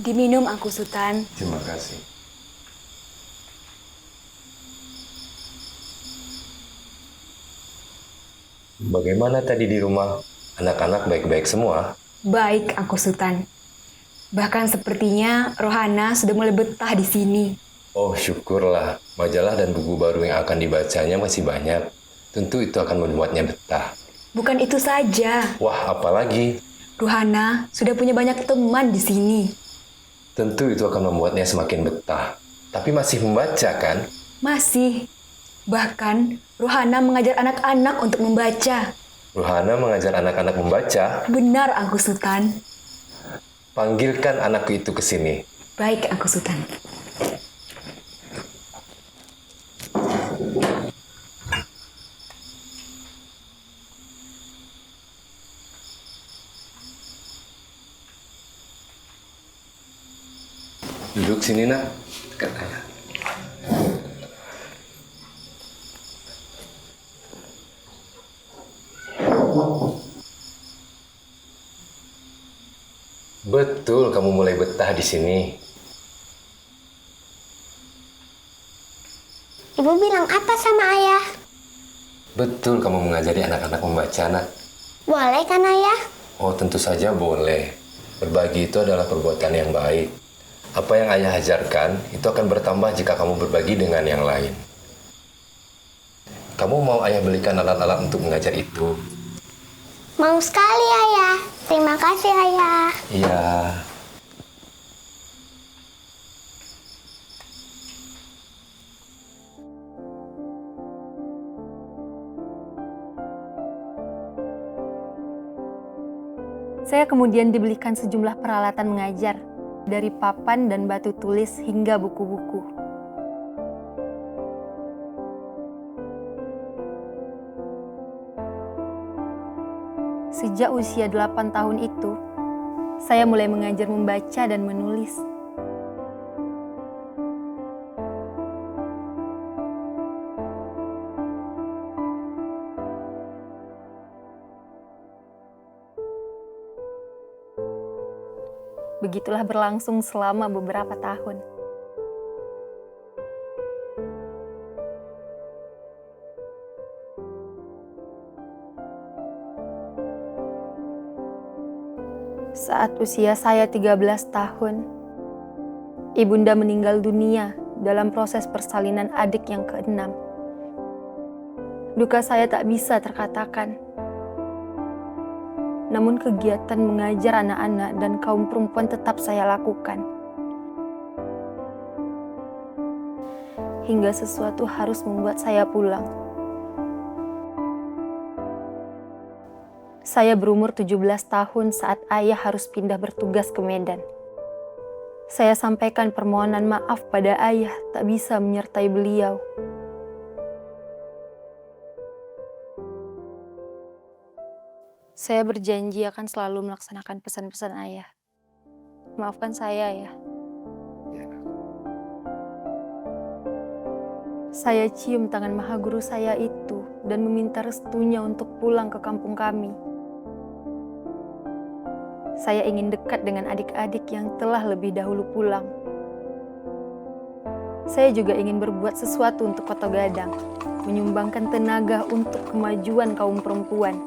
Diminum Angku Sultan. Terima kasih. Bagaimana tadi di rumah? Anak-anak baik-baik semua? Baik Angku Sultan. Bahkan sepertinya Rohana sudah mulai betah di sini. Oh, syukurlah. Majalah dan buku baru yang akan dibacanya masih banyak. Tentu itu akan membuatnya betah. Bukan itu saja. Wah, apalagi? Rohana sudah punya banyak teman di sini. Tentu itu akan membuatnya semakin betah. Tapi masih membaca, kan? Masih. Bahkan Rohana mengajar anak-anak untuk membaca. Ruhana mengajar anak-anak membaca. Benar Angku Sultan. Panggilkan anakku itu ke sini. Baik Angku Sultan. Duduk sini, nak. Dekat ayah. Betul, kamu mulai betah di sini. Ibu bilang apa sama ayah? Betul, kamu mengajari anak-anak membaca, nak. Boleh kan ayah? Oh, tentu saja boleh. Berbagi itu adalah perbuatan yang baik. Apa yang ayah ajarkan, itu akan bertambah jika kamu berbagi dengan yang lain. Kamu mau ayah belikan alat-alat untuk mengajar itu? Mau sekali ayah. Terima kasih ayah. Iya. Saya kemudian dibelikan sejumlah peralatan mengajar, dari papan dan batu tulis hingga buku-buku. Sejak usia 8 tahun itu, saya mulai mengajar membaca dan menulis. Begitulah berlangsung selama beberapa tahun. Saat usia saya 13 tahun, ibunda meninggal dunia dalam proses persalinan adik yang keenam. Duka saya tak bisa terkatakan. Namun kegiatan mengajar anak-anak dan kaum perempuan tetap saya lakukan. Hingga sesuatu harus membuat saya pulang. Saya berumur 17 tahun saat ayah harus pindah bertugas ke Medan. Saya sampaikan permohonan maaf pada ayah tak bisa menyertai beliau. Saya berjanji akan selalu melaksanakan pesan-pesan ayah. Maafkan saya ya. Saya cium tangan maha guru saya itu dan meminta restunya untuk pulang ke kampung kami. Saya ingin dekat dengan adik-adik yang telah lebih dahulu pulang. Saya juga ingin berbuat sesuatu untuk Kota Gadang, menyumbangkan tenaga untuk kemajuan kaum perempuan.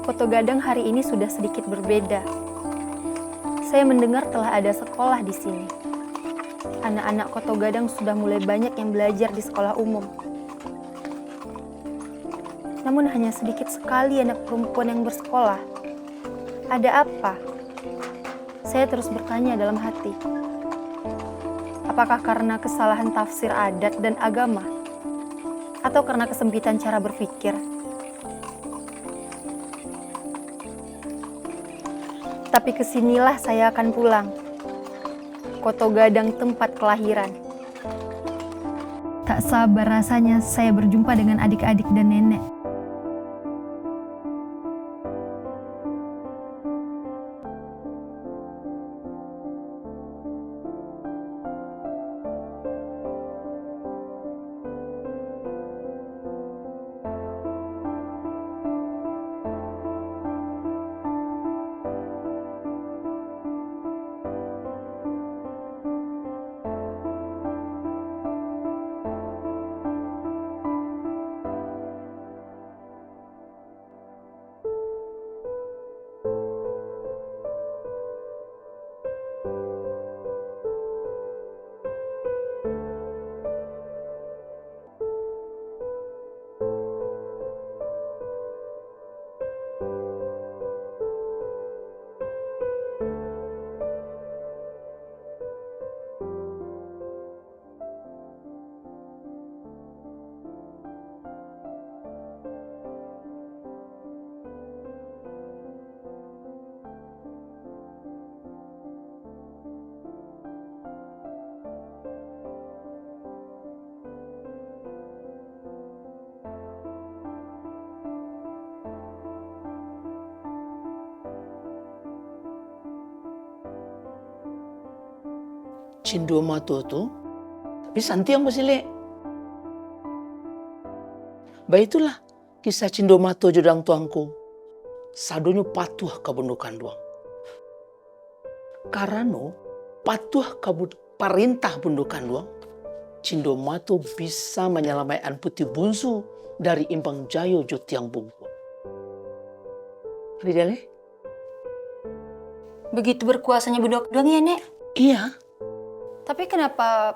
Kota Gadang hari ini sudah sedikit berbeda. Saya mendengar telah ada sekolah di sini. Anak-anak Kota Gadang sudah mulai banyak yang belajar di sekolah umum. Namun hanya sedikit sekali anak perempuan yang bersekolah. Ada apa? Saya terus bertanya dalam hati. Apakah karena kesalahan tafsir adat dan agama? Atau karena kesempitan cara berpikir? Tapi kesinilah saya akan pulang. Kota Gadang tempat kelahiran. Tak sabar rasanya saya berjumpa dengan adik-adik dan nenek. Cindo mato tu, tapi santi yang bosile. Baitulah kisah Cindo mato jodang tuangku. Sadonyo patuh kabundukan doang. Karena patuh perintah bundukan doang. Cindo mato bisa menyelamatkan putih bungsu dari Impang Jayo Jotiang Bungku. Lidale? Begitu berkuasanya Budok doang ya, Nek? Iya. Tapi kenapa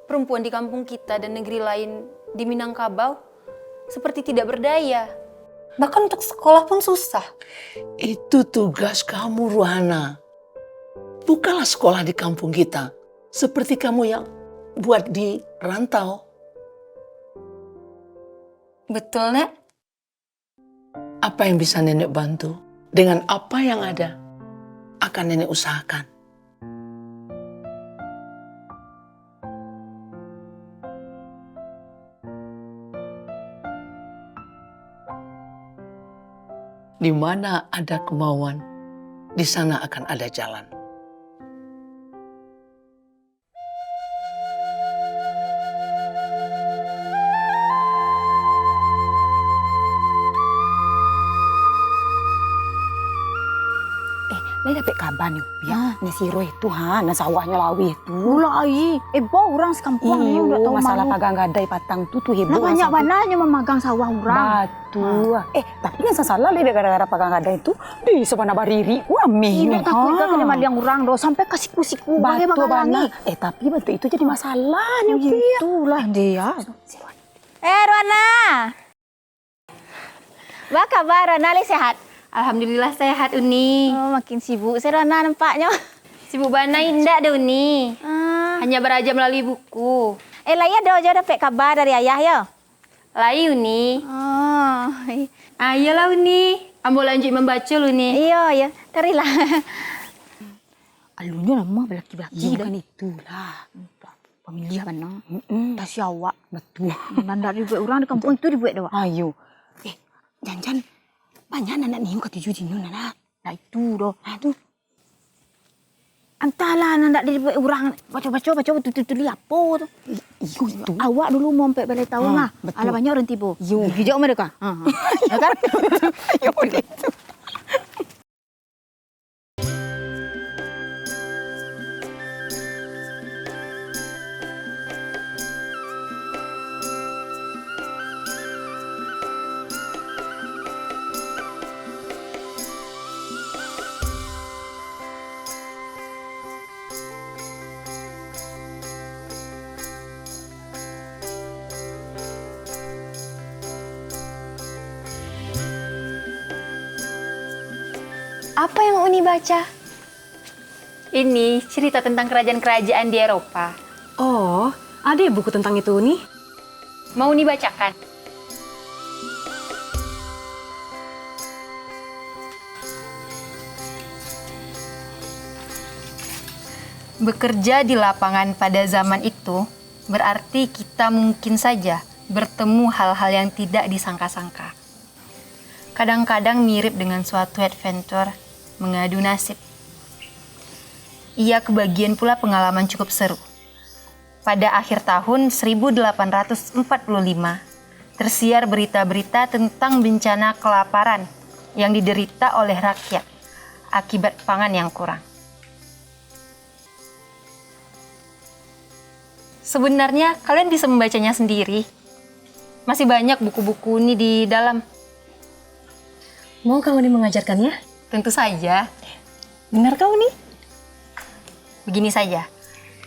perempuan di kampung kita dan negeri lain di Minangkabau seperti tidak berdaya? Bahkan untuk sekolah pun susah. Itu tugas kamu, Ruhana. Bukalah sekolah di kampung kita. Seperti kamu yang buat di rantau. Betul, Nek? Apa yang bisa nenek bantu? Dengan apa yang ada, akan nenek usahakan. Di mana ada kemauan, di sana akan ada jalan. Lai dapat kabar nih, ya. Nasi roh itu, na sawahnya lawi itu. Mulai, heboh orang sekampung ni udah tahu masalah malu. pagang gadai patang tu heboh. Nah banyak mananya memegang sawah orang. Batu. Tapi kan salah le gara-gara pagang gadai itu di sebana bariri wami. Ini tak kuat kena madiang orang doh sampai ke siku-siku bagai batu bagalangi. bana. Tapi batu itu jadi masalah nih, Pi. Itulah dia. Rwana. Apa kabar Rwana? Le sehat? Alhamdulillah sehat, Uni. Oh, makin sibuk si Rwana nampaknya. Sibuk bana indah deh, Uni. Ah. Hanya beraja melalui buku. Laya dah aja dapat kabar dari ayah ya. Lai, Uni. Oh. Ayolah, Uni. Ambo lanjut membaca, Uni. Iya, ya. Tarilah. Alunya nama belaki-belaki Iya dah. kan itulah. Pemilih mana? Mm-mm. Tak siawak. Betul. Nanda dibuat orang di kampung itu dibuat dah. Ayo. Jangan banyak anak niu kata juji niu nana. Nah itu doh. Aduh. Entahlah nanda dibuat orang baca-baca betul-betul apa tu. Iyo itu. Awak dulu mau sampai balai tahun lah. betul. Ada banyak orang tiba. Yo. Hijau mereka. Ya kan? Ya boleh itu. Apa yang Uni baca? Ini cerita tentang kerajaan-kerajaan di Eropa. Oh, ada ya buku tentang itu nih? Mau Uni bacakan? Bekerja di lapangan pada zaman itu berarti kita mungkin saja bertemu hal-hal yang tidak disangka-sangka. Kadang-kadang mirip dengan suatu adventure mengadu nasib. Ia kebagian pula pengalaman cukup seru. Pada akhir tahun 1845, tersiar berita-berita tentang bencana kelaparan yang diderita oleh rakyat akibat pangan yang kurang. Sebenarnya kalian bisa membacanya sendiri. Masih banyak buku-buku ini di dalam. Mau kamu nih mengajarkannya? Tentu saja. Benar kau nih? Begini saja.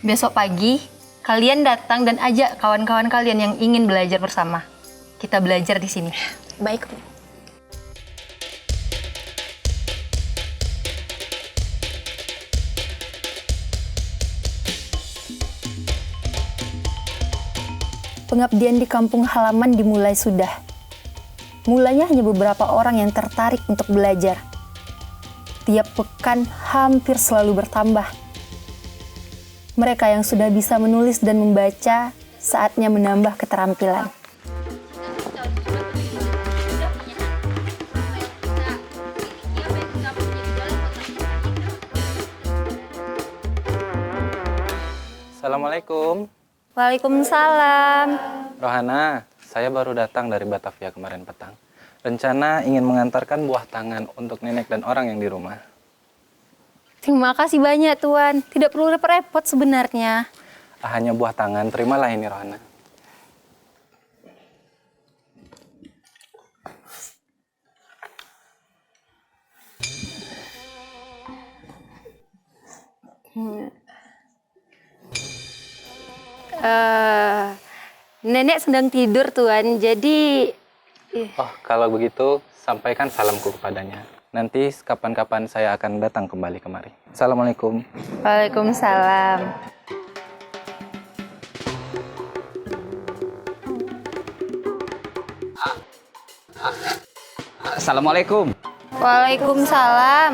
Besok pagi, kalian datang dan ajak kawan-kawan kalian yang ingin belajar bersama. Kita belajar di sini. Baik. Pengabdian di kampung halaman dimulai sudah. Mulanya hanya beberapa orang yang tertarik untuk belajar. Tiap pekan hampir selalu bertambah. Mereka yang sudah bisa menulis dan membaca, saatnya menambah keterampilan. Assalamualaikum. Waalaikumsalam. Rohana, saya baru datang dari Batavia kemarin petang. Rencana ingin mengantarkan buah tangan untuk nenek dan orang yang di rumah. Terima kasih banyak Tuan. Tidak perlu repot-repot sebenarnya. Hanya buah tangan, terimalah ini Rohana. Nenek sedang tidur Tuan, jadi Oh, kalau begitu, sampaikan salamku kepadanya. Nanti kapan-kapan saya akan datang kembali kemari. Assalamualaikum. Waalaikumsalam. Assalamualaikum. Waalaikumsalam.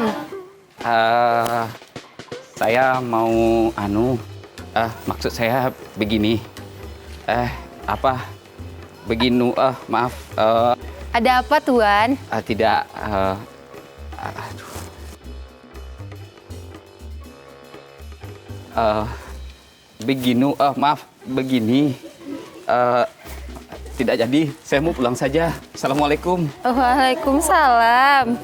Saya mau maksud saya begini. Maaf. Ada apa Tuan? Tidak. Begini. Tidak jadi. Saya mau pulang saja. Assalamualaikum. Waalaikumsalam.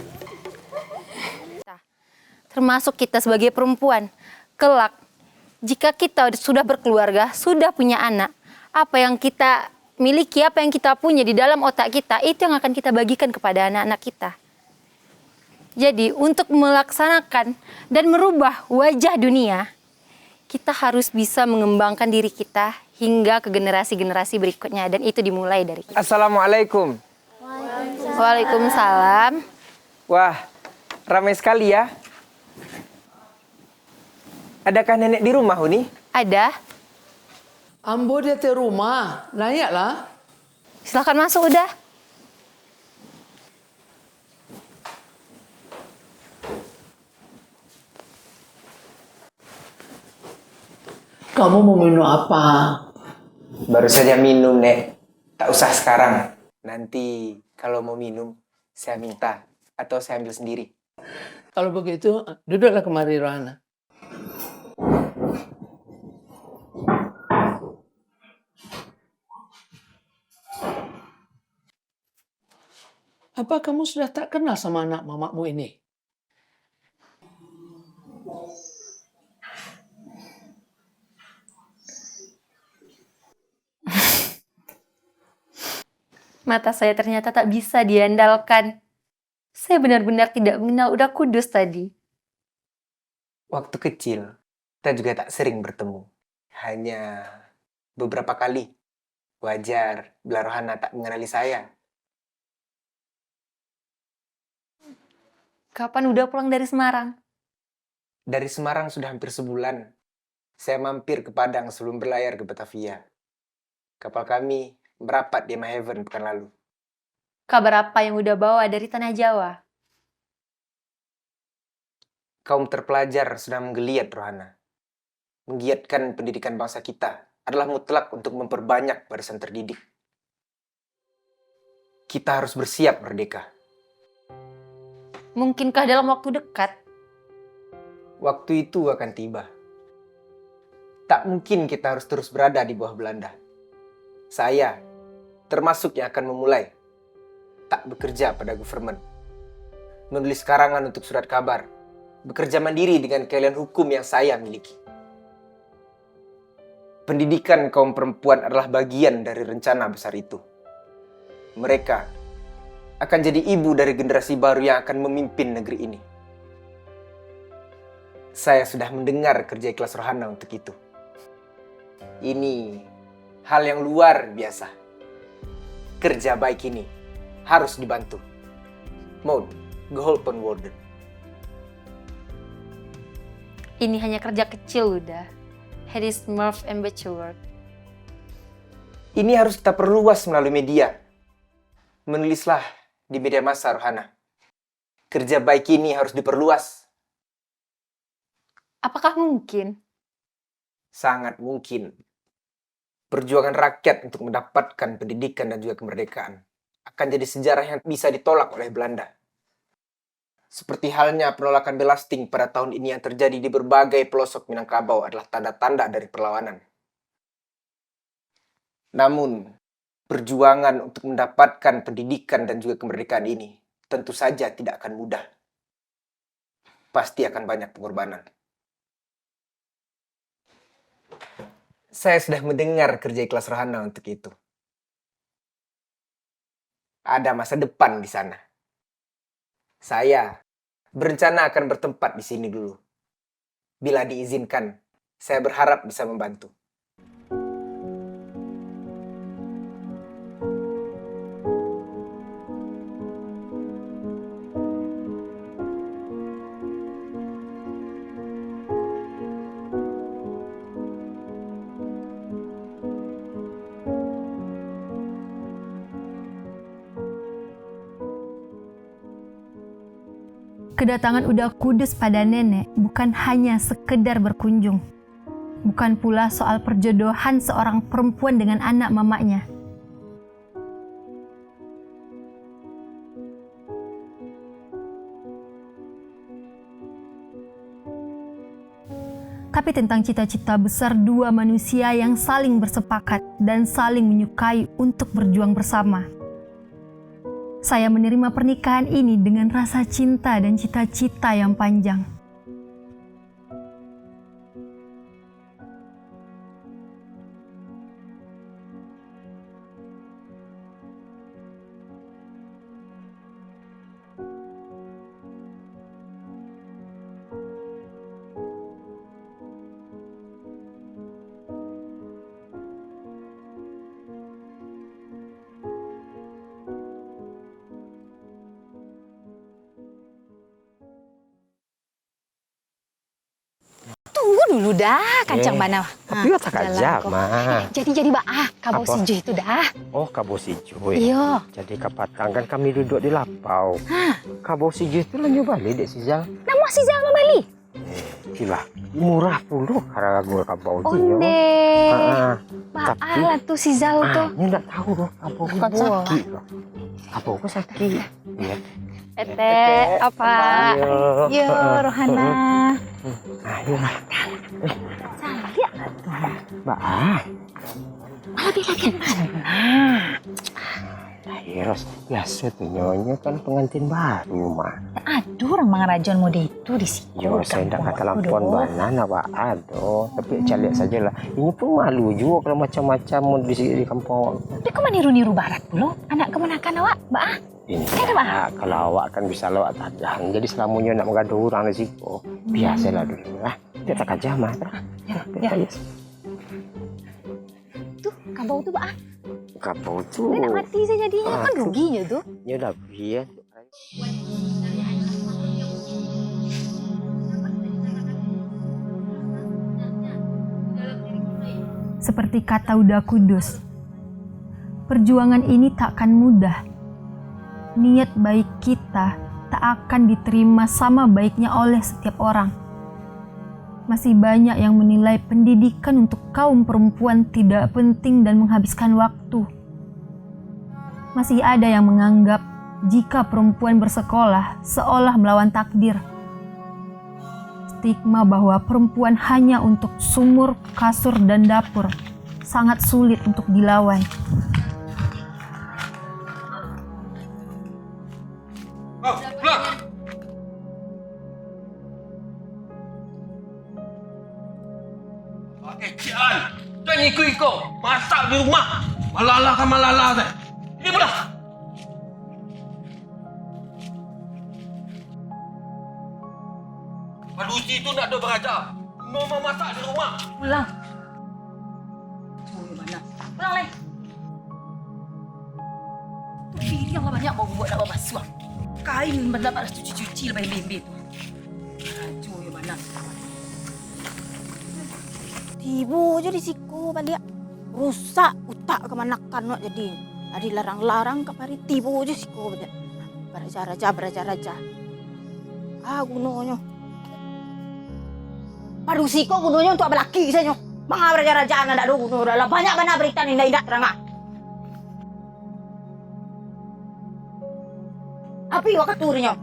Termasuk kita sebagai perempuan, kelak jika kita sudah berkeluarga, sudah punya anak, apa yang kita miliki, apa yang kita punya di dalam otak kita, itu yang akan kita bagikan kepada anak-anak kita. Jadi untuk melaksanakan dan merubah wajah dunia, kita harus bisa mengembangkan diri kita hingga ke generasi-generasi berikutnya, dan itu dimulai dari kita. Assalamualaikum. Waalaikumsalam. Wah, ramai sekali ya. Adakah nenek di rumah, Uni? Ada. Ambo dia di rumah, layaklah. Silahkan masuk udah. Kamu mau minum apa? Baru saja minum, Nek. Tak usah sekarang. Nanti kalau mau minum, saya minta. Atau saya ambil sendiri. Kalau begitu, duduklah kemari, Rohana. Apa kamu sudah tak kenal sama anak mamamu ini? Mata saya ternyata tak bisa diandalkan. Saya benar-benar tidak mengenal Uda Kudus tadi. Waktu kecil, kita juga tak sering bertemu. Hanya beberapa kali. Wajar bila Rohana tak mengenali saya. Kapan Uda pulang dari Semarang? Dari Semarang sudah hampir sebulan. Saya mampir ke Padang sebelum berlayar ke Batavia. Kapal kami merapat di Mahaven pekan lalu. Kabar apa yang Uda bawa dari tanah Jawa? Kaum terpelajar sudah menggeliat, Rohana. Menggiatkan pendidikan bangsa kita adalah mutlak untuk memperbanyak barisan terdidik. Kita harus bersiap merdeka. Mungkinkah dalam waktu dekat? Waktu itu akan tiba. Tak mungkin kita harus terus berada di bawah Belanda. Saya, termasuk yang akan memulai, tak bekerja pada government. Menulis karangan untuk surat kabar. Bekerja mandiri dengan keahlian hukum yang saya miliki. Pendidikan kaum perempuan adalah bagian dari rencana besar itu. Mereka akan jadi ibu dari generasi baru yang akan memimpin negeri ini. Saya sudah mendengar kerja ikhlas Rohana untuk itu. Ini hal yang luar biasa. Kerja baik ini harus dibantu. Maud, geholpen worden. Ini hanya kerja kecil Uda. Het is Murph and Bachelor. Ini harus kita perluas melalui media. Menulislah di media massa, Rohana. Kerja baik ini harus diperluas. Apakah mungkin? Sangat mungkin. Perjuangan rakyat untuk mendapatkan pendidikan dan juga kemerdekaan akan jadi sejarah yang bisa ditolak oleh Belanda. Seperti halnya penolakan Belasting pada tahun ini yang terjadi di berbagai pelosok Minangkabau adalah tanda-tanda dari perlawanan. Namun, perjuangan untuk mendapatkan pendidikan dan juga kemerdekaan ini tentu saja tidak akan mudah. Pasti akan banyak pengorbanan. Saya sudah mendengar kerja ikhlas Rohana untuk itu. Ada masa depan di sana. Saya berencana akan bertempat di sini dulu. Bila diizinkan, saya berharap bisa membantu. Kedatangan Uda Kudus pada nenek bukan hanya sekedar berkunjung. Bukan pula soal perjodohan seorang perempuan dengan anak mamanya. Tapi tentang cita-cita besar dua manusia yang saling bersepakat dan saling menyukai untuk berjuang bersama. Saya menerima pernikahan ini dengan rasa cinta dan cita-cita yang panjang. Tunggu dulu dah, Kancang Bana. Tapi tak aja, mah. Jadi kabau Apa? sijo itu dah. Oh, kabau sijo. Iya. Jadi kapatang kan kami duduk di lapau. Kabau sijo itu lanjut balik dek Sizal. Nama Sizal mau balik? Gila, murah puluh karena gue kabau itu. Onde. Tapi Baalah tuh Sizal tuh. ini enggak tahu loh, kabau gue sakit. Kabau gue sakit. Iya. Ete, apa? Yo, Rohana. Ayo lah. Saya Mbak. Lagi mana? Heros, biasa tuh nyonya kan pengantin baru mah. Aduh, orang Mangarajon mode itu di situ. Yo, saya tidak kata lampon banana, Pak. Aduh, tapi cari saja lah. Ini pun malu juga kalau macam-macam mau di kampung. Tapi kok niru-niru barat dulu? Anak kemenakan awak, Mbak? Ini ya, kalau awak kan bisa lewat tadang. Jadi selamanya nak mengadu orang di situ. Biasalah dulu lah. Dia tak aja mah. Ya. Tuh, kabau tuh, Mbak. Kabau tuh. Dia nak mati saya jadinya, kan ruginya tuh. Ya udah, ya. Seperti kata Uda Kudus, perjuangan ini tak akan mudah. Niat baik kita tak akan diterima sama baiknya oleh setiap orang. Masih banyak yang menilai pendidikan untuk kaum perempuan tidak penting dan menghabiskan waktu. Masih ada yang menganggap jika perempuan bersekolah seolah melawan takdir. Stigma bahwa perempuan hanya untuk sumur, kasur, dan dapur sangat sulit untuk dilawan. Cian, jangan ikut-ikut. Masak di rumah. Malalah kan malalah saya. Ini pula. Padusi itu nak ada berajar. Mama masak di rumah. Pulang. Tunggu mana? Pulang leh. Tuh pilih yang banyak mau buat nak basuh. Kain benda tak cuci-cuci lepas bebe tu. Aduh, yang mana? Tiba je di siku balik. Rusak utak kemanakan nak jadi. Ada larang-larang ke pari tiba je siku balik. Beraja-raja. Gunanya. Padu siko gunanya untuk belaki saja. Mga beraja-raja na ada gunung. Banyak mana berita ni tidak terang. Api waktu turunnya.